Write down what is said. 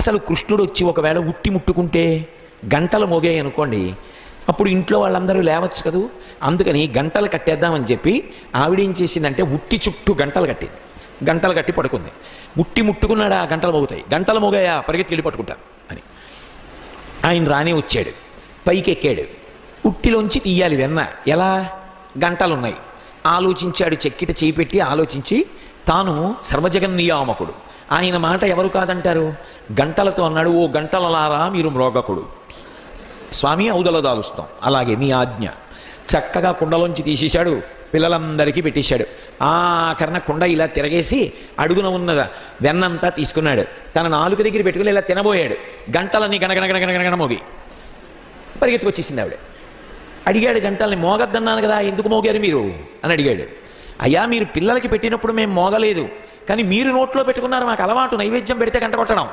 అసలు కృష్ణుడు వచ్చి ఒకవేళ ఉట్టి ముట్టుకుంటే గంటలు మోగాయి అనుకోండి, అప్పుడు ఇంట్లో వాళ్ళందరూ లేవచ్చు కదూ. అందుకని గంటలు కట్టేద్దామని చెప్పి ఆవిడేం చేసిందంటే ఉట్టి చుట్టూ గంటలు కట్టింది. గంటలు కట్టి పడుకుంది. ఉట్టి ముట్టుకున్నాడా గంటలు మోగుతాయి, గంటలు మోగాయా పరిగెత్తి వెళ్ళి పట్టుకుంటాను అని. ఆయన రానే వచ్చాడు, పైకి ఎక్కాడు. ఉట్టిలోంచి తీయాలి వెన్న, ఎలా? గంటలు ఉన్నాయి. ఆలోచించాడు, చెక్కిట చేయి పెట్టి ఆలోచించి, తాను సర్వజగన్నియామకుడు, ఆయన మాట ఎవరు కాదంటారు. గంటలతో అన్నాడు, ఓ గంటలలారా మీరు మ్రోగకుడు. స్వామి ఔదల దాలుస్తాం, అలాగే మీ ఆజ్ఞ. చక్కగా కుండలోంచి తీసేశాడు, పిల్లలందరికీ పెట్టేశాడు. ఆఖరణ కుండ ఇలా తిరగేసి అడుగున ఉన్న వెన్నంతా తీసుకున్నాడు, తన నాలుక దగ్గర పెట్టుకుని ఇలా తినబోయాడు. గంటలన్నీ గణగణగణగణగణ మోగి పరిగెత్తుకొచ్చేసింది ఆవిడ. అడిగాడు గంటల్ని, మోగద్దన్నాను కదా, ఎందుకు మోగారు మీరు అని అడిగాడు. అయ్యా మీరు పిల్లలకి పెట్టినప్పుడు మేము మోగలేదు, కానీ మీరు నోట్లో పెట్టుకున్నారు, మాకు అలవాటు నైవేద్యం పెడితే గంట కొట్టడం.